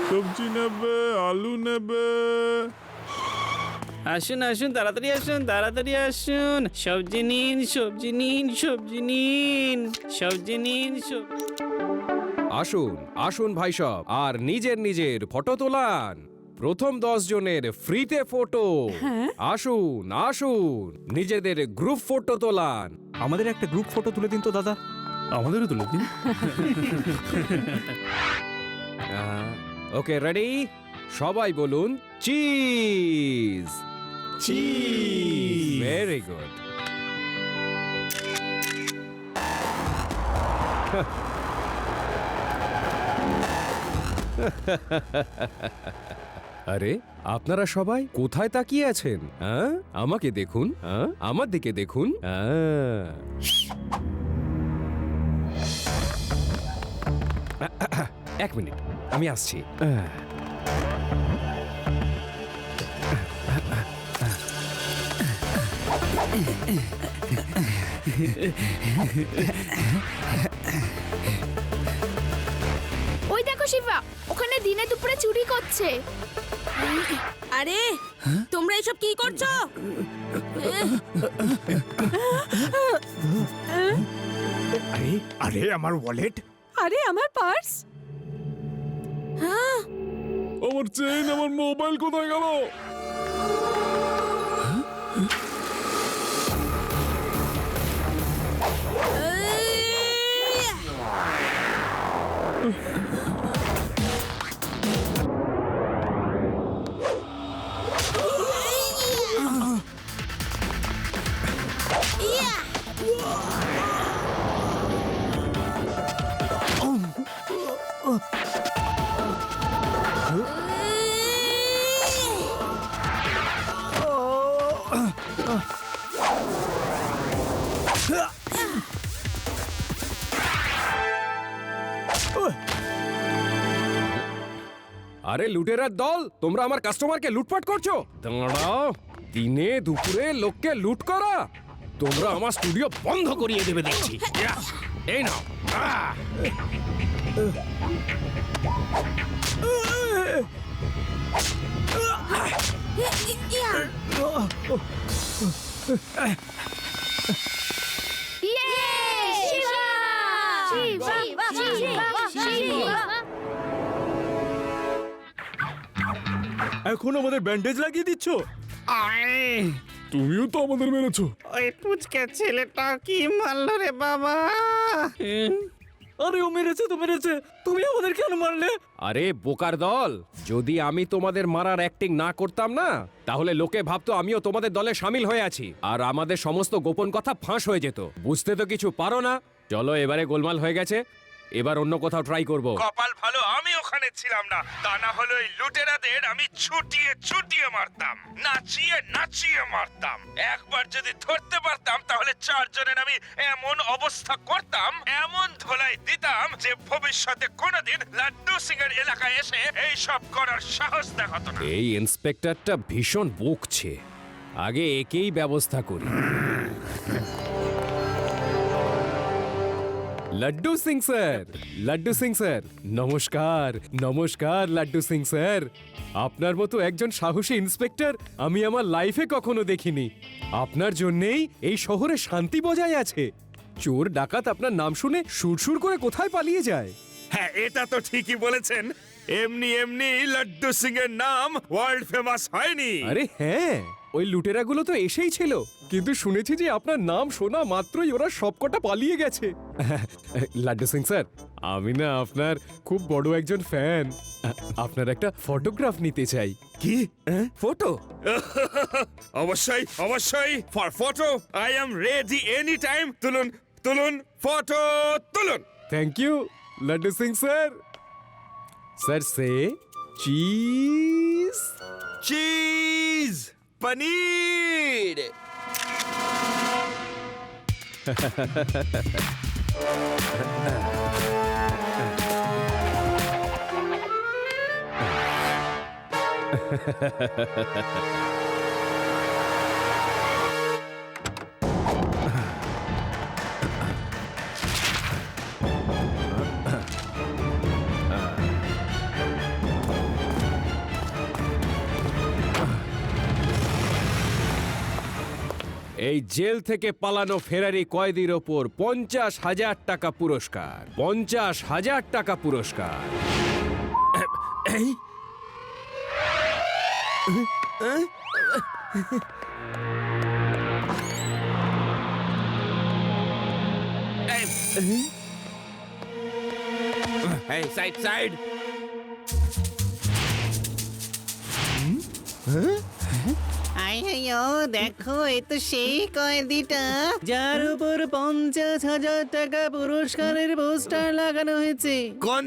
সবজি নেবে, আলু নেবে। আসুন আসুন, তাড়াতাড়ি আসুন, তাড়াতাড়ি আসুন। সবজি নিন, সবজি নিন, সবজি নিন, সবজি নিন। আসুন আসুন ভাই সব, আর নিজের নিজের ফটো তোলান। প্রথম 10 জনের ফ্রিতে ফটো। আসুন আসুন, নিজেদের গ্রুপ ফটো তোলান। আমাদের একটা গ্রুপ ফটো তুলে দিন তো দাদা। আমাদেরও তুলে দিন। ওকে, রেডি? সবাই বলুন চিজ। চিজ। Very good. আরে আপনারা সবাই কোথায় তাকিয়ে আছেন? আমাকে দেখুন, আমার দিকে দেখুন। এক মিনিট, আমি আসছি। ওই দেখো শিবা, ওখানে দিনে দুপুরে চুরি করছে। আরে তোমরা এসব কি করছো? আরে আরে আমার ওয়ালেট, আরে আমার পার্স। হ্যাঁ, আমার চেইন, আমার মোবাইল কোথায় গেল? আরে লুটেরার দল, তোমরা আমার কাস্টমারকে লুটপাট করছো। দাঁড়াও, দিনে দুপুরে লোককে লুট করা? তোমরা আমার স্টুডিও বন্ধ করিয়ে দেবে দেখছি। এই নাও। এখন আমাদের ব্যান্ডেজ লাগিয়ে দিচ্ছ? তুমিও তো আমাদের মেরেছো। ওই পুচকে ছেলেটা কি মারলো রে বাবা? আরে ও মেরেছে তো মেরেছে, তুমি আমাদের কেন মারলে? আরে বোকার দল, যদি আমি তোমাদের মারার অ্যাক্টিং না করতাম না, তাহলে লোকে ভাবতো আমিও তোমাদের দলে সামিল হয়ে আছি, আর আমাদের সমস্ত গোপন কথা ফাঁস হয়ে যেত। বুঝতে তো কিছু পারো না। চলো, এবারে গোলমাল হয়ে গেছে, এবার অন্য কোথাও ট্রাই করব। কপাল ভালো আমি ওখানে ছিলাম না, তা না হলে ওই লুটেরাদের আমি ছুটিয়ে ছুটিয়ে মারতাম, নাচিয়ে নাচিয়ে মারতাম। একবার যদি ধরতে পারতাম তাহলে 4 জনের আমি এমন অবস্থা করতাম, এমন ধোলাই দিতাম যে ভবিষ্যতে কোনোদিন লাড্ডু সিং এর এলাকায় এসে এই সব করার সাহস দেখাতো না। এই ইন্সপেক্টরটা ভীষণ বকছে, আগে একেই ব্যবস্থা করি। লাড্ডু সিং স্যার, লাড্ডু সিং স্যার, নমস্কার। নমস্কার লাড্ডু সিং স্যার, আপনার মতো একজন সাহসী ইন্সপেক্টর আমি আমার লাইফে কখনো দেখিনি। আপনার জন্যেই এই শহরে শান্তি বজায় আছে। চোর ডাকাত আপনার নাম শুনে সুরসুর করে কোথায় পালিয়ে যায়। হ্যাঁ, এটা তো ঠিকই বলেছেন। এমনি এমনি লাড্ডু সিং এর নাম ওয়ার্ল্ড ফেমাস হয়নি। আরে হ্যাঁ, ওই লুটেরাগুলো তো এসেই ছিল, কিন্তু শুনেছি যে আপনার নাম শোনা মাত্রই ওরা সবকটা পালিয়ে গেছে। লাড্ডু সিং স্যার, আমি না আপনার খুব বড় একজন ফ্যান। আপনার একটা ফটোগ্রাফ নিতে চাই। কি ফটো? অবশ্যই অবশ্যই, for photo I am ready any time. তুলুন তুলুন, ফটো তুলুন। Thank you Laddu Singh sir. Sir say cheese. Cheese, paneer. এই জেল থেকে পালানো ফেরারি কয়েদির ওপর 50,000 টাকা পুরস্কার। 50,000 টাকা পুরস্কার। এই সাইড সাইড আইয়ো দেখো এ তো সেই কয়েদিটা যার উপর 50,000 টাকা পুরস্কারের পোস্টার লাগানো হয়েছে। কোন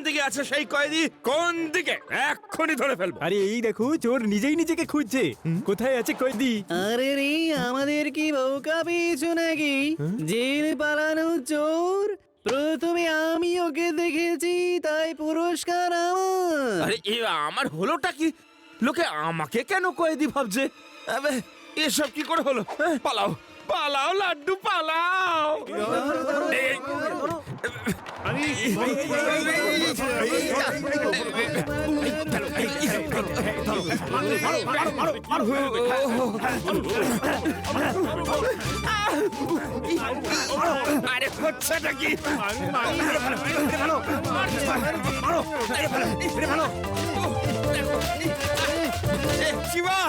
দিকে আছে সেই কয়েদি? কোন দিকে? এক্ষুনি ধরে ফেলবো। আরে এই দেখো চোর নিজেই নিজেকে খুঁজছে, কোথায় আছে কয়েদি? আরে রে আমাদের কি বউকা পেয়েছো নাকি? জেল পালানো চোর, প্রথমে আমি ওকে দেখেছি তাই পুরস্কার আমার। আরে এ আমার হলোটা কি? লোকে আমাকে কেন কয়েদি ভাবছে? আবে, এসব কি করে হলো? পালাও পালাও লাড্ডু পালাও। এই, আরে হচ্ছেটা কি? শিবা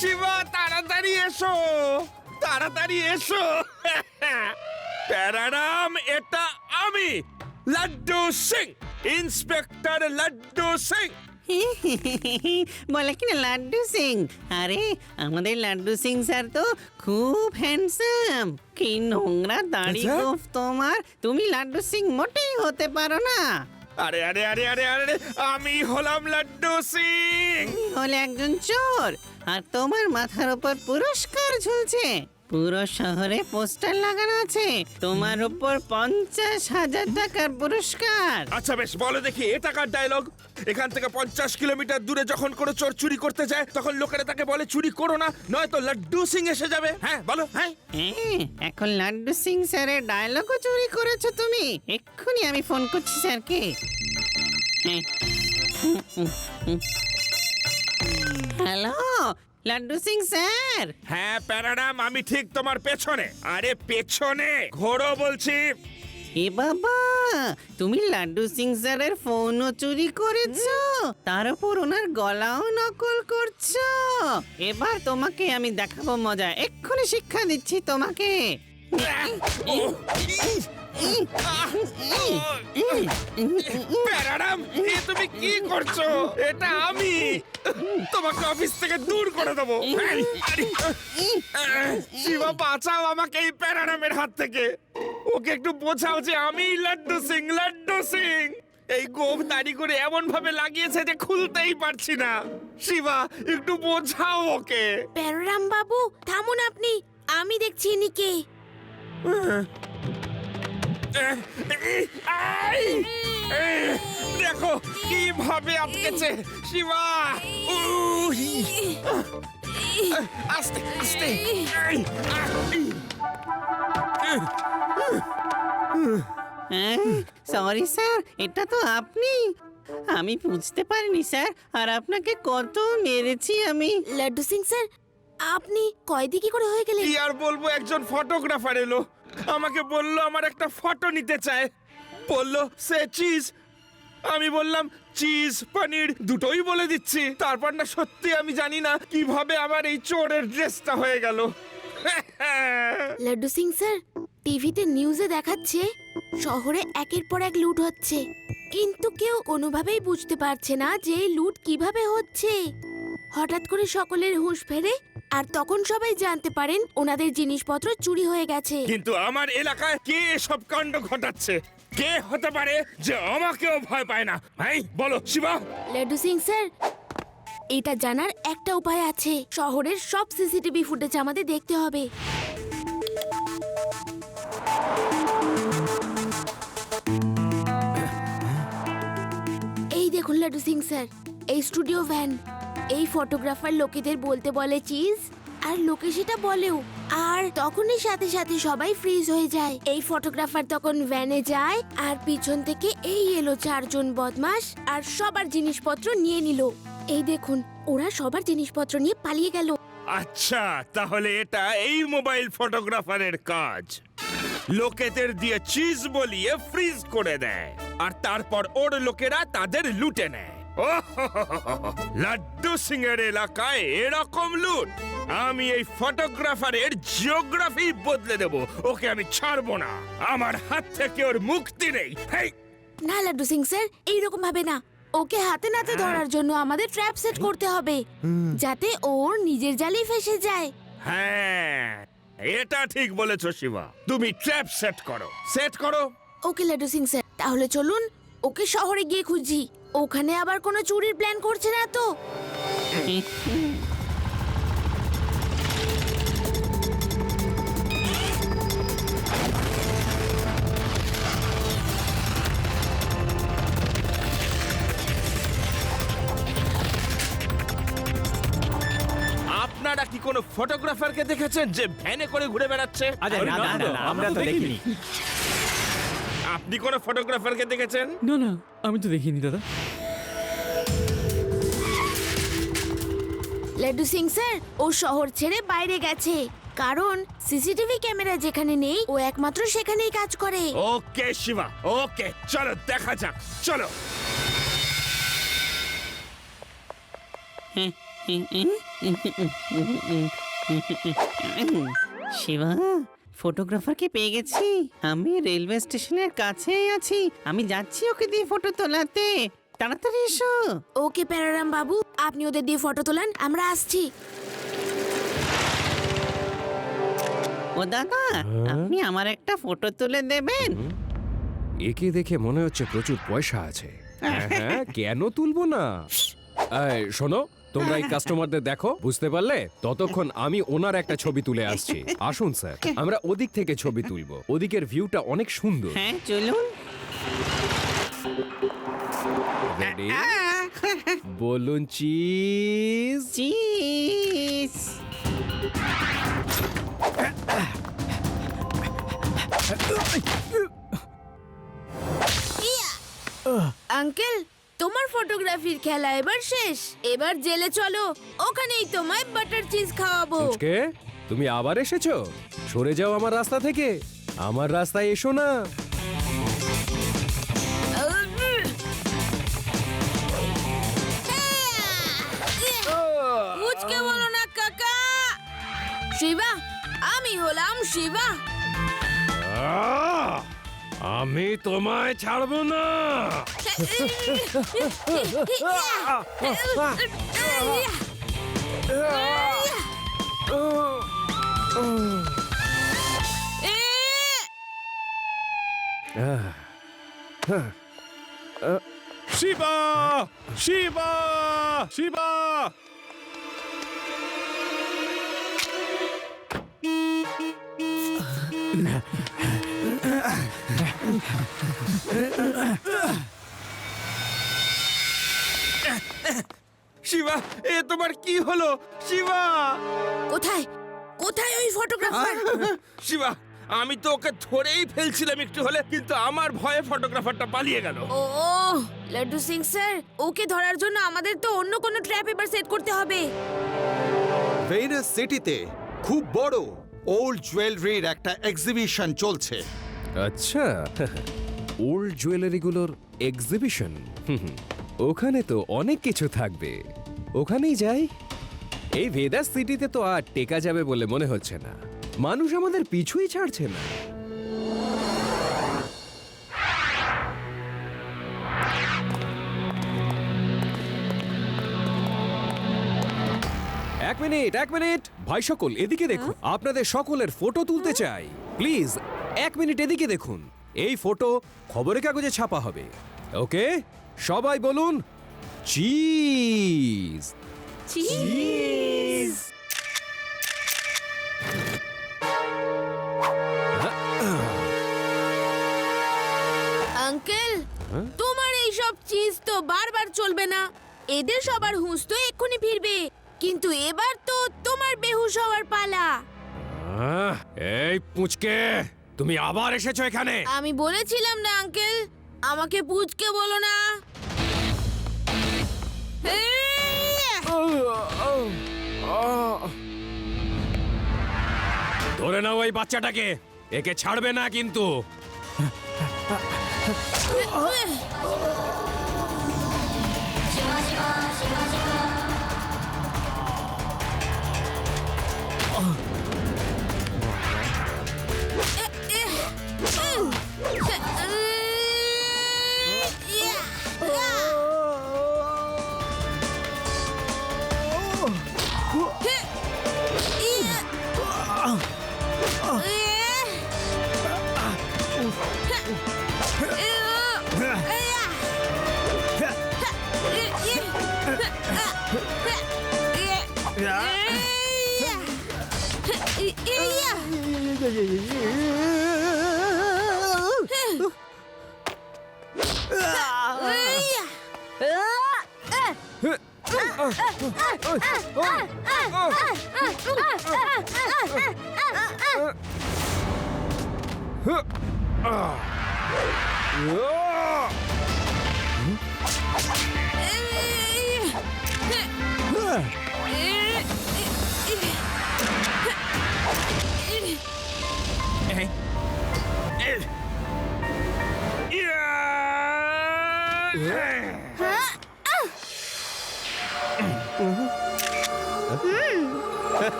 শিবা তাড়াতাড়ি এসো, তাড়াতাড়ি এসো। প্যারাডাম, এটা আমি লাড্ডু সিং, ইন্সপেক্টর লাড্ডু সিং। বলে কিনা লাড্ডু সিং? আরে আমাদের লাড্ডু সিং স্যার তো খুব হ্যান্ডসাম। কি নোংরা দাড়ি গোঁফ তোমার, তুমি লাড্ডু সিং মোটেই হতে পারো না। আরে আরে আরে আরে আরে আমি হলাম লাড্ডু সিং। হলে একজন চোর, আর তোমার মাথার উপর পুরস্কার ঝুলছে। পুরো শহরে পোস্টার লাগানো আছে তোমার উপর 50,000 টাকার পুরস্কার। আচ্ছা বেশ, বলো দেখি এটা কার ডায়লগ? এখান থেকে 50 কিলোমিটার দূরে যখন কোনো চোর চুরি করতে যায় তখন লোকেরা তাকে বলে চুরি করো না, নয়তো লাড্ডু সিং এসে যাবে। হ্যাঁ বলো। হ্যাঁ এখন লাড্ডু সিং স্যারের ডায়লগও চুরি করেছো তুমি। এক্ষুনি আমি ফোন করছি স্যারকে। Hello Laddu Singh sir. হ্যাঁ প্যারাডাম, আমি ঠিক তোমার পেছনে। আরে পেছনে ঘোরো বলছি। এ বাবা, তুমি লাড্ডু সিং স্যারের ফোনও চুরি করেছো, তার উপর ওনার গলাও নকল করছো। এবার তোমাকে আমি দেখাবো মজা, এক্ষুনি শিক্ষা দিচ্ছি তোমাকে। প্যারাডাম, এ তুমি কি করছো? এটা আমি তোমাকে অফিস থেকে দূর করে দেবো। শিবা বাঁচাও আমাকে এই প্যারাডামের হাত থেকে। ওকে একটু বোঝাও যে আমি লাড্ডু সিং, লাড্ডু সিং। এই গোফ দাড়ি করে এমন ভাবে লাগিয়েছে যে খুলতেই পারছি না। শিবা একটু বোঝাও ওকে। প্যারারাম বাবু থামুন আপনি, আমি দেখছি ইনিকে। দেখো কিভাবে আটকেছে শিবা। আস্তে আস্তে। সরি স্যার, এটা তো আপনি। আমি বুঝতে পারিনি স্যার, আর আপনাকে কত মেরেছি আমি। লাড্ডু সিং স্যার, আপনি কয়েদি কি করে হয়ে গেলেন? কি আর বলবো, একজন ফটোগ্রাফার এলো, আমাকে বললো আমার একটা ফটো নিতে চায়। বললো সে চিজ। আমি বললাম চিজ পনির দুটোই বলে দিচ্ছি। তারপর না সত্যি আমি জানি না কিভাবে আমার এই চোরের ড্রেসটা হয়ে গেল। লাড্ডু সিং স্যার, টিভিতে নিউজে দেখাচ্ছে শহরে একের পর এক লুট হচ্ছে, কিন্তু কেউ কোনোভাবেই বুঝতে পারছে না যে এই লুট কিভাবে হচ্ছে। হঠাৎ করে সকলের হুঁশ ফেরে, আর তখন সবাই জানতে পারেন ওনাদের জিনিসপত্র চুরি হয়ে গেছে। কিন্তু আমার এলাকায় কে এসব কাণ্ড ঘটাচ্ছে? কে হতে পারে যে আমাকেও ভয় পায় না? ভাই বলো শিবা। লাড্ডু সিং স্যার, এটা জানার একটা উপায় আছে। শহরের সব সিসিটিভি ফুটেজ আমাদের দেখতে হবে। এই দেখুন লাড্ডু সিং স্যার, এই স্টুডিও ভ্যান। এই ফটোগ্রাফার লোকেদের বলতে বলে চিজ, আর লোকে সেটা বলেও, আর তখনই সাথে সাথে সবাই ফ্রিজ হয়ে যায়। এই ফটোগ্রাফার তখন ভ্যানে যায়, আর পিছন থেকে এই এলো 4 জন বদমাশ, আর সবার জিনিসপত্র নিয়ে নিল। এই দেখুন, ওরা সবার জিনিসপত্র নিয়ে পালিয়ে গেল। আচ্ছা, তাহলে এটা এই মোবাইল ফটোগ্রাফারের কাজ। লোকেদের দিয়ে চিজ বলিয়ে ফ্রিজ করে দেয়, আর তারপর ওর লোকেরা তাদের লুটে নেয়। লাড্ডু সিং এর এলাকায় এরকম লুট? আমি এই ফটোগ্রাফারের জিওগ্রাফি বদলে দেব। ওকে আমি ছাড়বো না, আমার হাত থেকে ওর মুক্তি নেই। হেই, না লাড্ডু সিং স্যার, এইরকম ভাবে না। ওকে হাতে নাতে ধরার জন্য আমাদের ট্র্যাপ সেট করতে হবে, যাতে ওর নিজের জালেই ফেসে যায়। হ্যাঁ, এটা ঠিক বলেছো শিবা। তুমি ট্র্যাপ সেট করো, সেট করো। ওকে লাড্ডু সিং স্যার, তাহলে চলুন ওকে শহরে গিয়ে খুঁজি। ওখানে আবার কোনো চুরির প্ল্যান করছে না তো? আপনারা কি কোনো ফটোগ্রাফারকে দেখেছেন যে ভ্যানে করে ঘুরে বেড়াচ্ছে? আমরা তো দেখিনি। আপনি কোনো ফটোগ্রাফারকে দেখেছেন? না না, আমি তো দেখিনি দাদা। লাড্ডু সিং স্যার ও শহর ছেড়ে বাইরে গেছে, কারণ সিসিটিভি ক্যামেরা যেখানে নেই ও একমাত্র সেখানেই কাজ করে। ওকে শিবা, ওকে, চলো দেখা যাক, চলো। শিবা, ফটোগ্রাফারকে পেয়ে গেছি। আমি রেলওয়ে স্টেশনের কাছেই আছি। আমি যাচ্ছি ওকে দিয়ে ফটো তোলাতে। তাড়াতাড়ি এসো। ওকে প্যারারাম বাবু, আপনি ওদের দিয়ে ফটো তোলান, আমরা আসছি। ও দাদা, আপনি আমার একটা ফটো তুলে দেবেন? একে দেখে মনে হচ্ছে প্রচুর পয়সা আছে। হ্যাঁ, কেন তুলবো না? এই, শোনো, তোমরা এই কাস্টমারদের দেখো, বুঝতে পারলে? ততক্ষণ আমি ওনার একটা ছবি তুলে আসছি। আসুন স্যার, আমরা ওদিক থেকে ছবি তুলবো। ওদিকের ভিউটা অনেক সুন্দর। হ্যাঁ, চলুন। রেডি? বলুন চিজ। চিজ। আঙ্কেল, তোমার ফটোগ্রাফির খেলা এবার শেষ। এবার জেলে চলো, ওখানেই তোমায় বাটার চিজ খাওয়াবো। কে? তুমি আবার এসেছো? সরে যাও আমার রাস্তা থেকে। আমার রাস্তায় এসো না। বুঝকে বলো না কাকা। শিবা, আমি হলাম শিবা। আমি তোমায় ছাড়বো না। শিবা, শিবা, শিবা। শিবা, এ তোমার কি হলো? শিবা, কোথায় কোথায় ওই ফটোগ্রাফার? শিবা, আমি তো ওকে ধরেই ফেলছিলাম একটু হলে, কিন্তু আমার ভয়ে ফটোগ্রাফারটা পালিয়ে গেল। ও লাড্ডু সিং স্যার, ওকে ধরার জন্য আমাদের তো অন্য কোনো ট্র্যাপ এবার সেট করতে হবে। ভেনাস সিটিতে খুব বড় ওল্ড জুয়েলারির একটা এক্সিবিশন চলছে। আচ্ছা, ওল্ড জুয়েলারিগুলোর এক্সিবিশন। ওখানে তো অনেক কিছু থাকবে। ওখানেই যাই। এই ভেদাস সিটিতে তো আর টেকা যাবে বলে মনে হচ্ছে না। মানুষ আমাদের পিছুই ছাড়ছে না। এক মিনিট ভাই সকল, এদিকে দেখুন। আপনাদের সকলের ফটো তুলতে চাই। প্লিজ 1 মিনিট এদিকে দেখুন। এই ফটো খবরের কাগজে ছাপা হবে। ওকে, সবাই বলুন চিজ। চিজ। আঙ্কেল, তোমার এই সব চিজ তো বারবার চলবে না। এদের সবার হুঁশ তো এক্ষুনি ফিরবে, কিন্তু এবার তো তোমার বেহুশ হওয়ার পালা। এই পুচকে, তুমি আবার এসেছো এখানে? আমি বলেছিলাম না আঙ্কেল, আমাকে পুচকে বলো না। ধরে নাও ওই বাচ্চাটাকে, একে ছাড়বে না কিন্তু।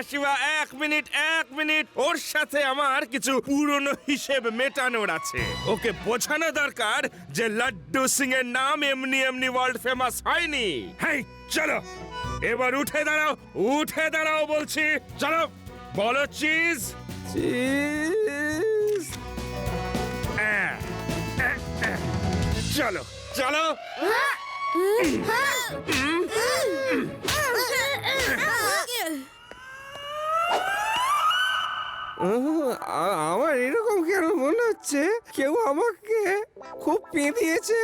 শিবা, এক মিনিট, ওর সাথে আমার কিছু পুরনো হিসেব মেটানোর আছে। ওকে বোঝানো দরকার যে লাড্ডু সিং এর নাম এমনি এমনি ওয়ার্ল্ড ফেমাস হয়নি। হ্যাঁ, চলো এবার উঠে দাঁড়াও বলছি। চলো, বলো চিজ। চলো চলো। আমার এরকম কেন মনে হচ্ছে কেউ আমাকে খুব পেঁদিয়েছে।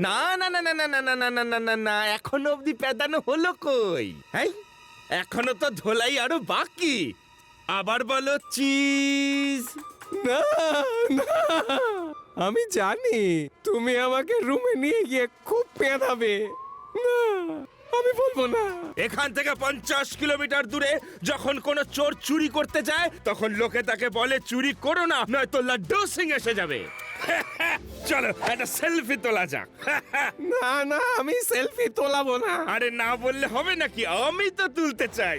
না না না না না না না না না না না না, এখনো অবধি পেদানো হলো কই? হ্যাঁ, এখনো তো ধোলাই আরো বাকি। আবার বলো চিজ। না না, আমি জানি তুমি আমাকে রুমে নিয়ে গিয়ে খুব পেঁদাবে। না, আমি বলবো না। এখান থেকে 50 কিলোমিটার দূরে যখন কোনো চোর চুরি করতে যায় তখন লোকে তাকে বলে চুরি করো না, নয়তো লাড্ডু সিং এসে যাবে। চলো একটা সেলফি তোলা যাক। না না, আমি সেলফি তোলাবো না। আরে না বললে হবে নাকি, আমি তো তুলতে চাই।